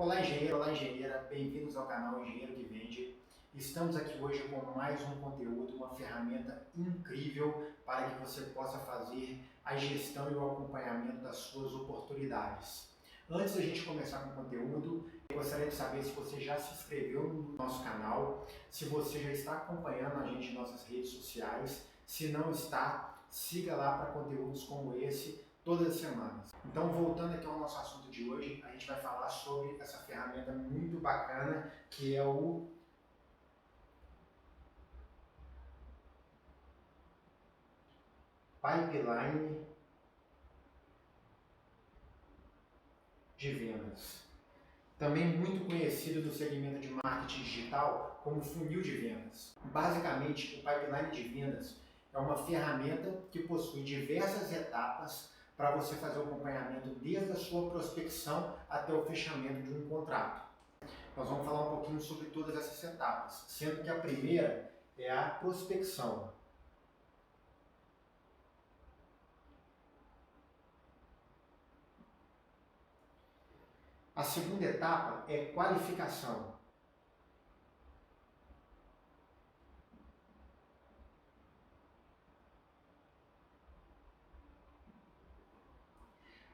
Olá engenheira, bem-vindos ao canal Engenheiro que Vende. Estamos aqui hoje com mais um conteúdo, uma ferramenta incrível para que você possa fazer a gestão e o acompanhamento das suas oportunidades. Antes da gente começar com o conteúdo, eu gostaria de saber se você já se inscreveu no nosso canal, se você já está acompanhando a gente em nossas redes sociais. Se não está, siga lá para conteúdos como esse todas as semanas. Então, voltando aqui ao nosso assunto de hoje, a gente vai falar sobre essa ferramenta muito bacana que é o Pipeline de vendas. Também muito conhecido no segmento de marketing digital como funil de vendas. Basicamente, o pipeline de vendas é uma ferramenta que possui diversas etapas para você fazer o acompanhamento desde a sua prospecção até o fechamento de um contrato. Nós vamos falar um pouquinho sobre todas essas etapas, sendo que a primeira é a prospecção. A segunda etapa é qualificação.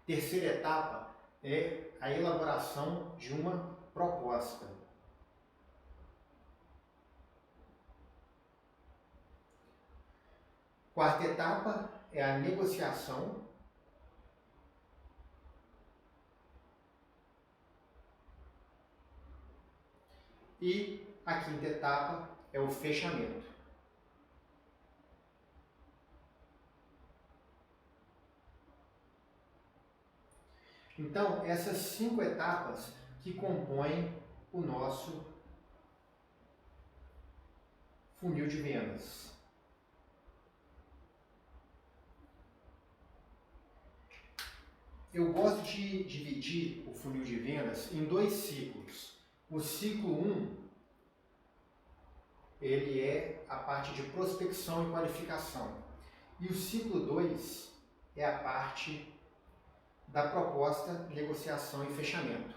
Terceira etapa é a elaboração de uma proposta. Quarta etapa é a negociação. E a quinta etapa é o fechamento. Então, essas 5 etapas que compõem o nosso funil de vendas. Eu gosto de dividir o funil de vendas em 2 ciclos. O ciclo 1, ele é a parte de prospecção e qualificação. E o ciclo 2 é a parte da proposta, negociação e fechamento.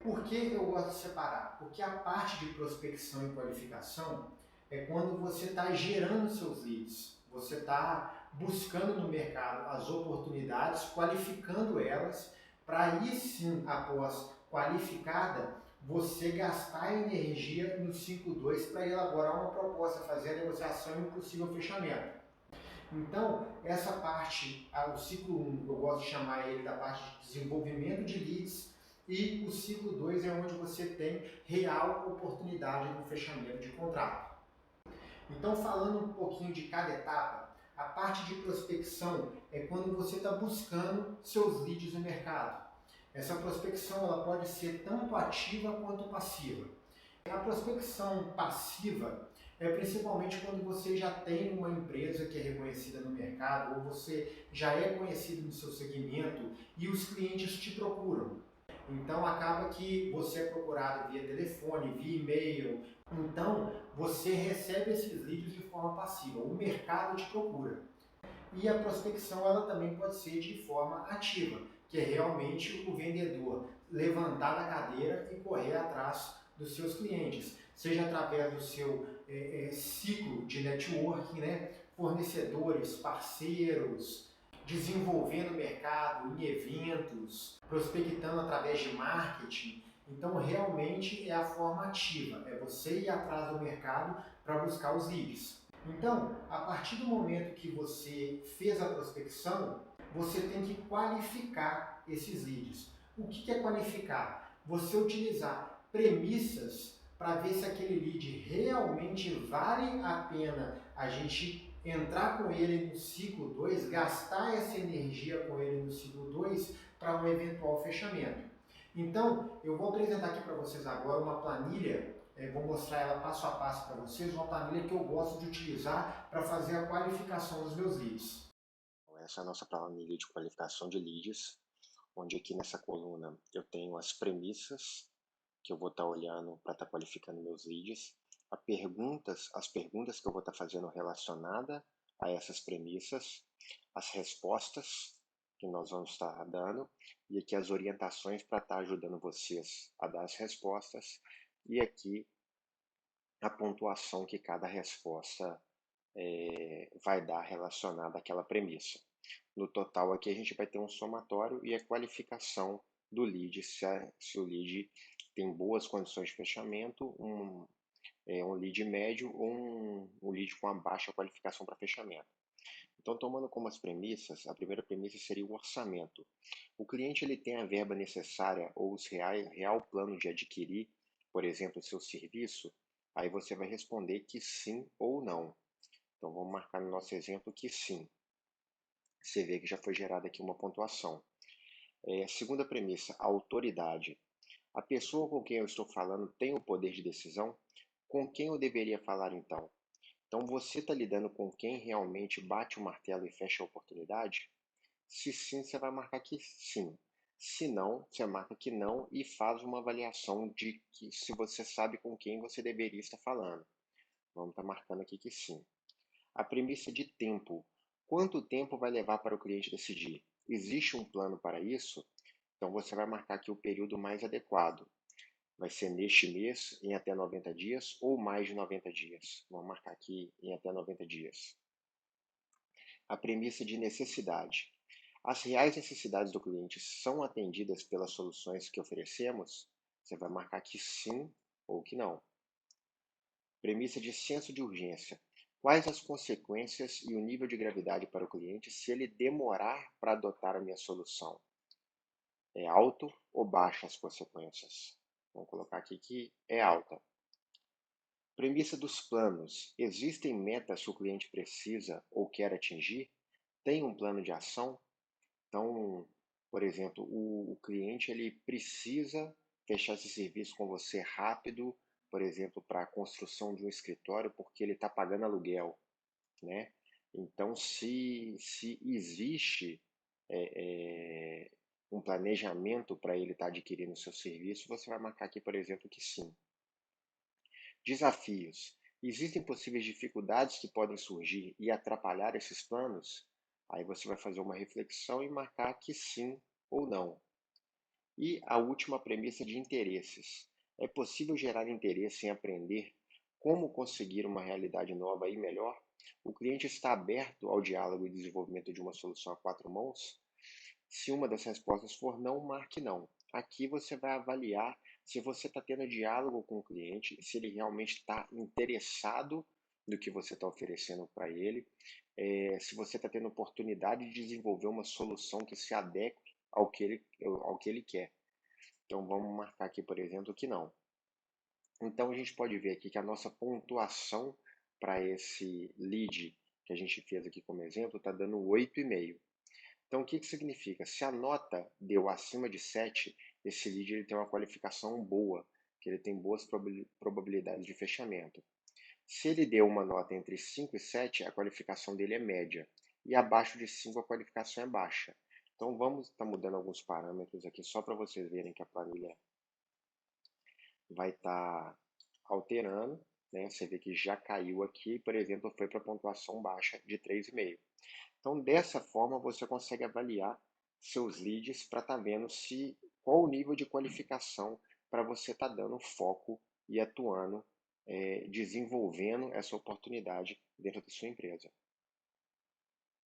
Por que eu gosto de separar? Porque a parte de prospecção e qualificação é quando você está gerando seus leads, você está buscando no mercado as oportunidades, qualificando elas, para aí sim, após qualificada, você gastar energia no ciclo 2 para elaborar uma proposta, fazer a negociação e um possível fechamento. Então, essa parte, o ciclo 1, eu gosto de chamar ele da parte de desenvolvimento de leads, e o ciclo 2 é onde você tem real oportunidade no fechamento de contrato. Então, falando um pouquinho de cada etapa, a parte de prospecção é quando você está buscando seus leads no mercado. Essa prospecção ela pode ser tanto ativa quanto passiva. A prospecção passiva é principalmente quando você já tem uma empresa que é reconhecida no mercado ou você já é conhecido no seu segmento e os clientes te procuram. Então acaba que você é procurado via telefone, via e-mail. Então você recebe esses leads de forma passiva. O mercado te procura. E a prospecção ela também pode ser de forma ativa, que é realmente o vendedor levantar da cadeira e correr atrás dos seus clientes, seja através do seu ciclo de networking, né? Fornecedores, parceiros, desenvolvendo o mercado em eventos, prospectando através de marketing. Então, realmente é a forma ativa, é você ir atrás do mercado para buscar os leads. Então, a partir do momento que você fez a prospecção, você tem que qualificar esses leads. O que é qualificar? Você utilizar premissas para ver se aquele lead realmente vale a pena a gente entrar com ele no ciclo 2, gastar essa energia com ele no ciclo 2 para um eventual fechamento. Então, eu vou apresentar aqui para vocês agora uma planilha, vou mostrar ela passo a passo para vocês, uma planilha que eu gosto de utilizar para fazer a qualificação dos meus leads. Essa é a nossa planilha de qualificação de leads, onde aqui nessa coluna eu tenho as premissas que eu vou estar olhando para estar qualificando meus leads, as perguntas que eu vou estar fazendo relacionada a essas premissas, as respostas que nós vamos estar dando, e aqui as orientações para estar ajudando vocês a dar as respostas, e aqui a pontuação que cada resposta vai dar relacionada àquela premissa. No total aqui a gente vai ter um somatório e a qualificação do lead, se o lead tem boas condições de fechamento, um lead médio ou um lead com uma baixa qualificação para fechamento. Então, tomando como as premissas, a primeira premissa seria o orçamento. O cliente ele tem a verba necessária ou o real plano de adquirir, por exemplo, o seu serviço, aí você vai responder que sim ou não. Então, vamos marcar no nosso exemplo que sim. Você vê que já foi gerada aqui uma pontuação. Segunda premissa, a autoridade. A pessoa com quem eu estou falando tem o poder de decisão? Com quem eu deveria falar então? Então, você está lidando com quem realmente bate o martelo e fecha a oportunidade? Se sim, você vai marcar que sim. Se não, você marca que não e faz uma avaliação de que se você sabe com quem você deveria estar falando. Vamos estar marcando aqui que sim. A premissa de tempo. Quanto tempo vai levar para o cliente decidir? Existe um plano para isso? Então você vai marcar aqui o período mais adequado. Vai ser neste mês, em até 90 dias, ou mais de 90 dias. Vamos marcar aqui em até 90 dias. A premissa de necessidade. As reais necessidades do cliente são atendidas pelas soluções que oferecemos? Você vai marcar que sim ou que não. Premissa de senso de urgência. Quais as consequências e o nível de gravidade para o cliente se ele demorar para adotar a minha solução? É alto ou baixa as consequências? Vamos colocar aqui que é alta. Premissa dos planos. Existem metas que o cliente precisa ou quer atingir? Tem um plano de ação? Então, por exemplo, o cliente ele precisa fechar esse serviço com você rápido, por exemplo, para a construção de um escritório, porque ele está pagando aluguel, né? Então, se existe um planejamento para ele estar adquirindo o seu serviço, você vai marcar aqui, por exemplo, que sim. Desafios. Existem possíveis dificuldades que podem surgir e atrapalhar esses planos? Aí você vai fazer uma reflexão e marcar que sim ou não. E a última premissa de interesses. É possível gerar interesse em aprender como conseguir uma realidade nova e melhor? O cliente está aberto ao diálogo e desenvolvimento de uma solução a quatro mãos? Se uma das respostas for não, marque não. Aqui você vai avaliar se você está tendo diálogo com o cliente, se ele realmente está interessado no que você está oferecendo para ele, se você está tendo oportunidade de desenvolver uma solução que se adeque ao que ele quer. Então vamos marcar aqui, por exemplo, que não. Então a gente pode ver aqui que a nossa pontuação para esse lead que a gente fez aqui como exemplo está dando 8,5. Então, o que significa? Se a nota deu acima de 7, esse lead ele tem uma qualificação boa, que ele tem boas probabilidades de fechamento. Se ele deu uma nota entre 5 e 7, a qualificação dele é média. E abaixo de 5, a qualificação é baixa. Então, vamos estar mudando alguns parâmetros aqui, só para vocês verem que a planilha vai estar alterando. Né? Você vê que já caiu aqui, por exemplo, foi para a pontuação baixa de 3,5. Então, dessa forma, você consegue avaliar seus leads para estar vendo qual o nível de qualificação para você estar dando foco e atuando, desenvolvendo essa oportunidade dentro da sua empresa.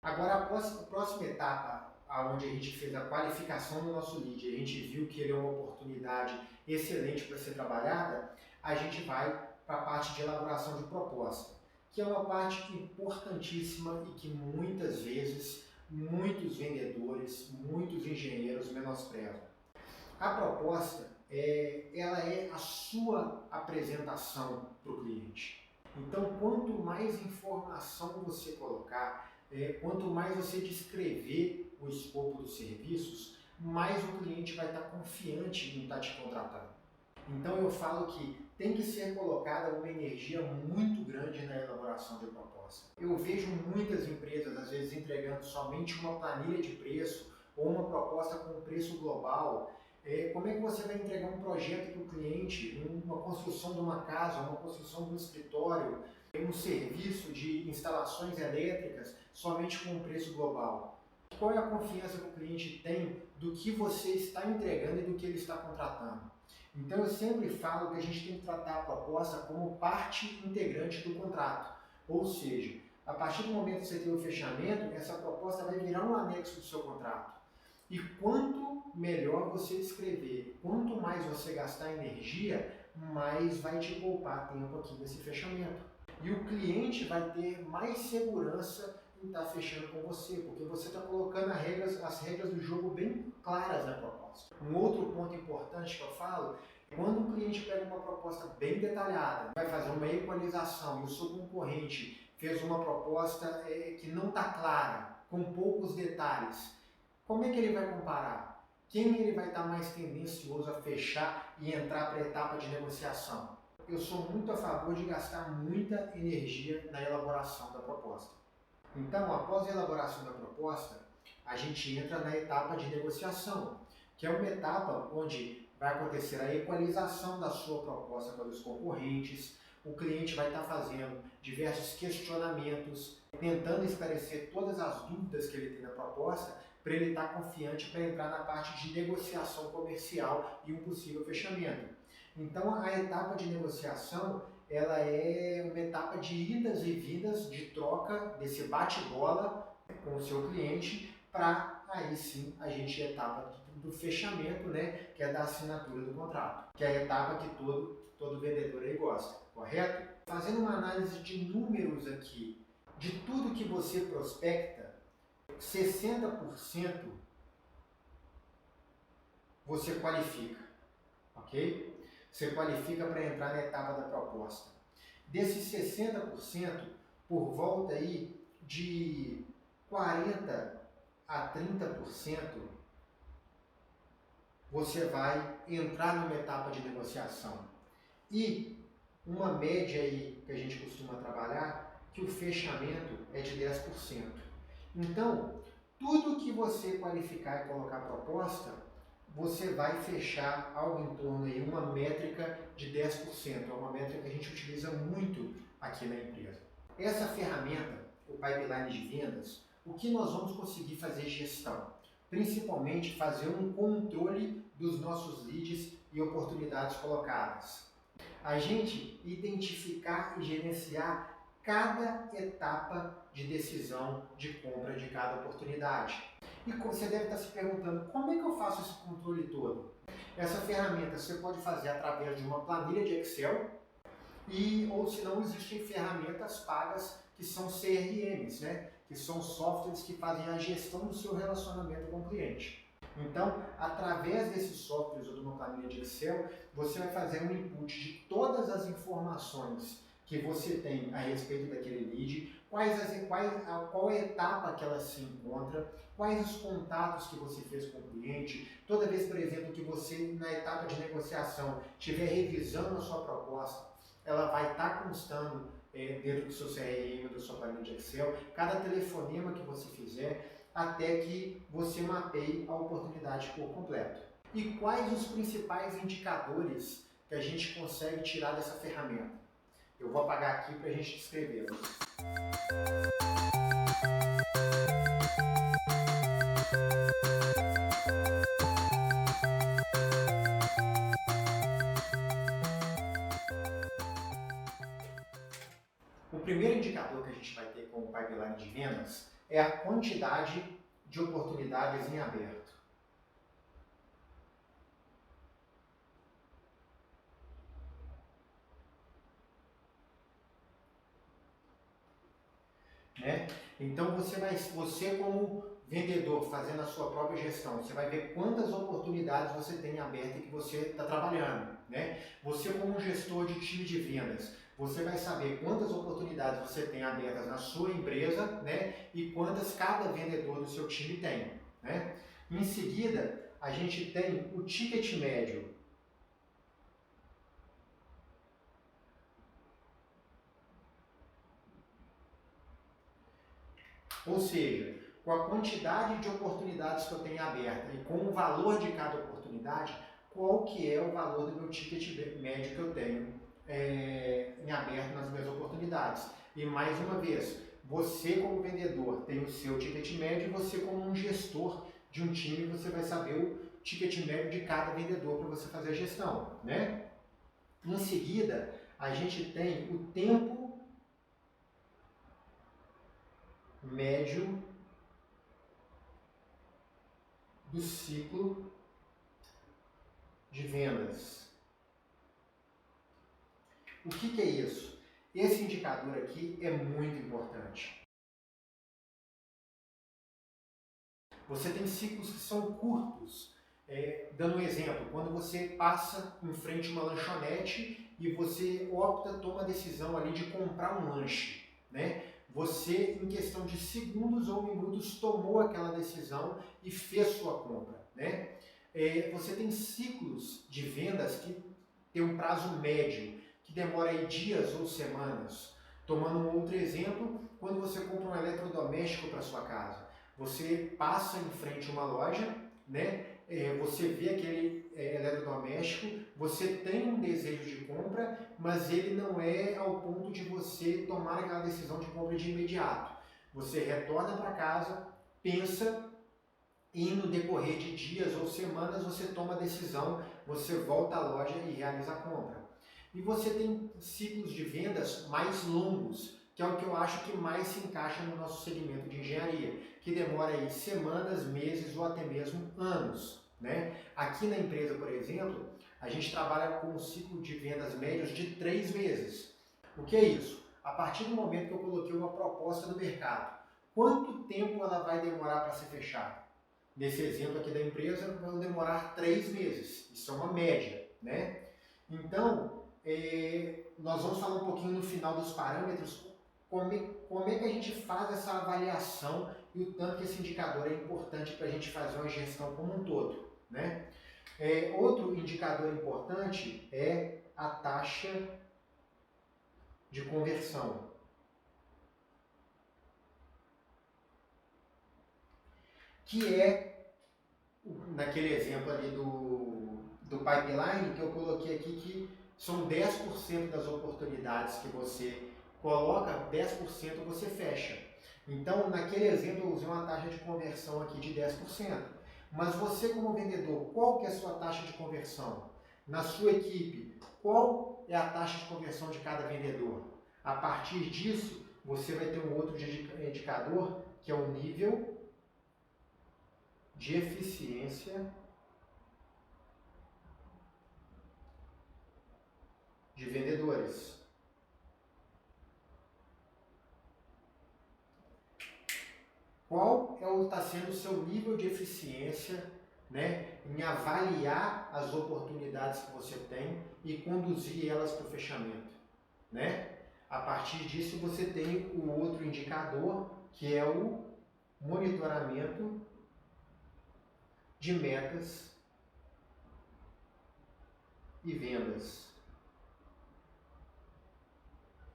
Agora, a próxima etapa, onde a gente fez a qualificação do nosso lead, a gente viu que ele é uma oportunidade excelente para ser trabalhada, a gente vai para a parte de elaboração de proposta, que é uma parte importantíssima e que muitas vezes muitos vendedores, muitos engenheiros menosprezam. A proposta, ela é a sua apresentação para o cliente. Então, quanto mais informação você colocar, quanto mais você descrever o escopo dos serviços, mais o cliente vai estar confiante em estar te contratando. Então eu falo que tem que ser colocada uma energia muito grande na elaboração de proposta. Eu vejo muitas empresas, às vezes, entregando somente uma planilha de preço ou uma proposta com preço global. Como é que você vai entregar um projeto para o cliente, uma construção de uma casa, uma construção de um escritório, um serviço de instalações elétricas somente com um preço global? Qual é a confiança que o cliente tem do que você está entregando e do que ele está contratando? Então eu sempre falo que a gente tem que tratar a proposta como parte integrante do contrato. Ou seja, a partir do momento que você tem o fechamento, essa proposta vai virar um anexo do seu contrato. E quanto melhor você escrever, quanto mais você gastar energia, mais vai te poupar tempo aqui nesse fechamento. E o cliente vai ter mais segurança em estar fechando com você, porque você está colocando as regras do jogo bem claras na proposta. Um outro ponto importante que eu falo, quando o cliente pega uma proposta bem detalhada, vai fazer uma equalização e o seu concorrente fez uma proposta que não está clara, com poucos detalhes, como é que ele vai comparar? Quem ele vai estar mais tendencioso a fechar e entrar para a etapa de negociação? Eu sou muito a favor de gastar muita energia na elaboração da proposta. Então, após a elaboração da proposta, a gente entra na etapa de negociação, que é uma etapa onde vai acontecer a equalização da sua proposta para os concorrentes, o cliente vai estar fazendo diversos questionamentos, tentando esclarecer todas as dúvidas que ele tem na proposta, para ele estar confiante para entrar na parte de negociação comercial e um possível fechamento. Então, a etapa de negociação, ela é uma etapa de idas e vindas, de troca, desse bate-bola com o seu cliente, para aí sim a gente ir à etapa do fechamento, né, que é da assinatura do contrato, que é a etapa que todo vendedor aí gosta, correto? Fazendo uma análise de números aqui, de tudo que você prospecta, 60% você qualifica, ok? Você qualifica para entrar na etapa da proposta. Desses 60%, por volta aí de 40% a 30%, você vai entrar numa etapa de negociação. E uma média aí que a gente costuma trabalhar, que o fechamento é de 10%. Então, tudo que você qualificar e colocar proposta, você vai fechar algo em torno aí, uma métrica de 10%. É uma métrica que a gente utiliza muito aqui na empresa. Essa ferramenta, o pipeline de vendas, o que nós vamos conseguir fazer gestão? Principalmente fazer um controle dos nossos leads e oportunidades colocadas. A gente identificar e gerenciar cada etapa de decisão de compra de cada oportunidade. E você deve estar se perguntando, como é que eu faço esse controle todo? Essa ferramenta você pode fazer através de uma planilha de Excel, ou se não, existem ferramentas pagas que são CRMs, né? Que são softwares que fazem a gestão do seu relacionamento com o cliente. Então, através desses softwares ou de uma planilha de Excel, você vai fazer um input de todas as informações que você tem a respeito daquele lead, qual é a etapa que ela se encontra, quais os contatos que você fez com o cliente. Toda vez, por exemplo, que você, na etapa de negociação, estiver revisando a sua proposta, ela vai estar constando dentro do seu CRM, da sua planilha de Excel, cada telefonema que você fizer, até que você mapeie a oportunidade por completo. E quais os principais indicadores que a gente consegue tirar dessa ferramenta? Eu vou apagar aqui para a gente descrevê-los. O primeiro indicador que a gente vai ter com o pipeline de vendas é a quantidade de oportunidades em aberto. Né? Então você como vendedor, fazendo a sua própria gestão, você vai ver quantas oportunidades você tem aberta que você está trabalhando. Né? Você como gestor de time de vendas, você vai saber quantas oportunidades você tem abertas na sua empresa, né? E quantas cada vendedor do seu time tem. Né? Em seguida, a gente tem o ticket médio. Ou seja, com a quantidade de oportunidades que eu tenho aberta e com o valor de cada oportunidade, qual que é o valor do meu ticket médio que eu tenho em aberto nas minhas oportunidades. E mais uma vez, você como vendedor tem o seu ticket médio e você como um gestor de um time, você vai saber o ticket médio de cada vendedor para você fazer a gestão, né? Em seguida, a gente tem o tempo médio do ciclo de vendas. O que é isso? Esse indicador aqui é muito importante. Você tem ciclos que são curtos. Dando um exemplo, quando você passa em frente a uma lanchonete e você toma a decisão ali de comprar um lanche, né? Você, em questão de segundos ou minutos, tomou aquela decisão e fez sua compra, né? Você tem ciclos de vendas que tem um prazo médio, que demora aí dias ou semanas. Tomando um outro exemplo, quando você compra um eletrodoméstico para sua casa, você passa em frente a uma loja, né? Você vê aquele eletrodoméstico, você tem um desejo de compra, mas ele não é ao ponto de você tomar aquela decisão de compra de imediato. Você retorna para casa, pensa e no decorrer de dias ou semanas você toma a decisão, você volta à loja e realiza a compra. E você tem ciclos de vendas mais longos, que é o que eu acho que mais se encaixa no nosso segmento de engenharia, que demora aí semanas, meses ou até mesmo anos, né? Aqui na empresa, por exemplo, a gente trabalha com um ciclo de vendas médios de 3 meses. O que é isso? A partir do momento que eu coloquei uma proposta no mercado, quanto tempo ela vai demorar para ser fechada? Nesse exemplo aqui da empresa, vão demorar 3 meses. Isso é uma média, né? Então, nós vamos falar um pouquinho no final dos parâmetros, como é que a gente faz essa avaliação e o tanto que esse indicador é importante para a gente fazer uma gestão como um todo, né? Outro indicador importante é a taxa de conversão. Que é, naquele exemplo ali do pipeline, que eu coloquei aqui, que são 10% das oportunidades que você coloca, 10% você fecha. Então, naquele exemplo, eu usei uma taxa de conversão aqui de 10%. Mas você, como vendedor, qual que é a sua taxa de conversão? Na sua equipe, qual é a taxa de conversão de cada vendedor? A partir disso, você vai ter um outro indicador, que é o nível de eficiência de vendedores. Qual está sendo o seu nível de eficiência, né, em avaliar as oportunidades que você tem e conduzir elas para o fechamento, né? A partir disso você tem o outro indicador, que é o monitoramento de metas e vendas.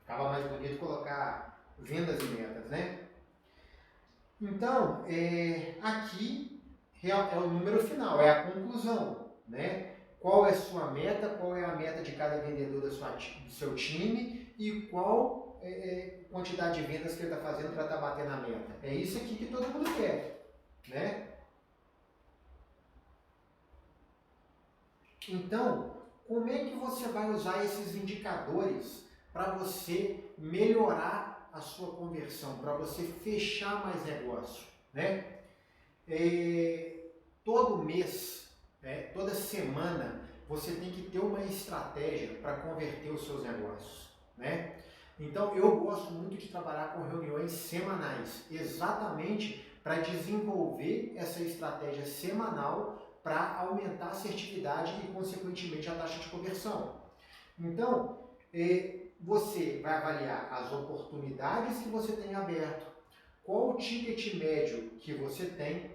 Ficava mais bonito colocar vendas e metas, né? Então, aqui é o número final, é a conclusão, né? Qual é a sua meta, qual é a meta de cada vendedor do seu time e qual quantidade de vendas que ele está fazendo para estar batendo a meta. É isso aqui que todo mundo quer, né? Então, como é que você vai usar esses indicadores para você melhorar a sua conversão, para você fechar mais negócio, né? Todo mês, toda semana, você tem que ter uma estratégia para converter os seus negócios, né? Então, eu gosto muito de trabalhar com reuniões semanais, exatamente para desenvolver essa estratégia semanal para aumentar a assertividade e, consequentemente, a taxa de conversão. Então, você vai avaliar as oportunidades que você tem aberto, qual o ticket médio que você tem.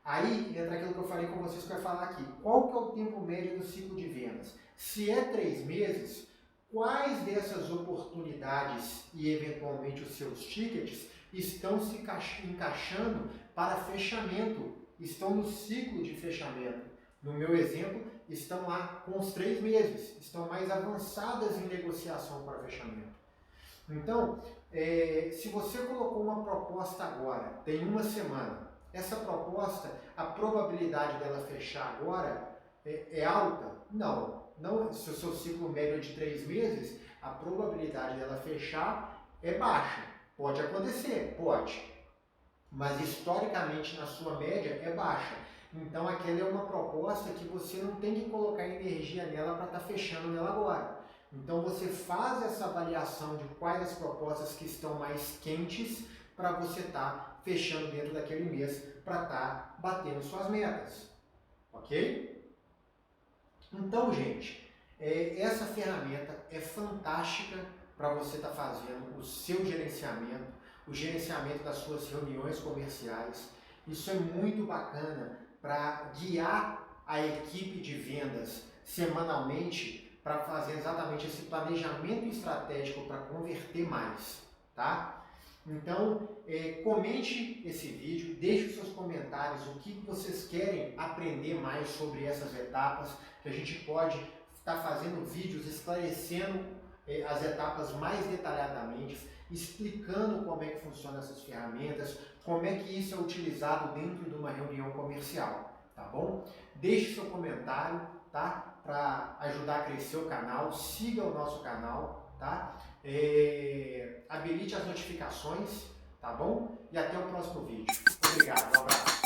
Aí entra aquilo que eu falei com vocês que eu ia falar aqui. Qual que é o tempo médio do ciclo de vendas? Se é 3 meses, quais dessas oportunidades e eventualmente os seus tickets estão se encaixando para fechamento, estão no ciclo de fechamento? No meu exemplo, estão lá com os 3 meses, estão mais avançadas em negociação para fechamento. Então, se você colocou uma proposta agora, tem uma semana, essa proposta, a probabilidade dela fechar agora é alta? Não. Se o seu ciclo médio é de 3 meses, a probabilidade dela fechar é baixa. Pode acontecer? Pode. Mas historicamente na sua média é baixa. Então aquela é uma proposta que você não tem que colocar energia nela para estar fechando nela agora. Então você faz essa avaliação de quais as propostas que estão mais quentes para você estar fechando dentro daquele mês para estar batendo suas metas. Ok? Então, gente, essa ferramenta é fantástica para você estar fazendo o seu gerenciamento, o gerenciamento das suas reuniões comerciais. Isso é muito bacana para guiar a equipe de vendas semanalmente para fazer exatamente esse planejamento estratégico para converter mais, tá? Então, comente esse vídeo, deixe os seus comentários, o que vocês querem aprender mais sobre essas etapas, que a gente pode estar fazendo vídeos esclarecendo as etapas mais detalhadamente, explicando como é que funcionam essas ferramentas, como é que isso é utilizado dentro de uma reunião comercial, tá bom? Deixe seu comentário, tá? Para ajudar a crescer o canal, siga o nosso canal, tá? Habilite as notificações, tá bom? E até o próximo vídeo. Obrigado, um abraço.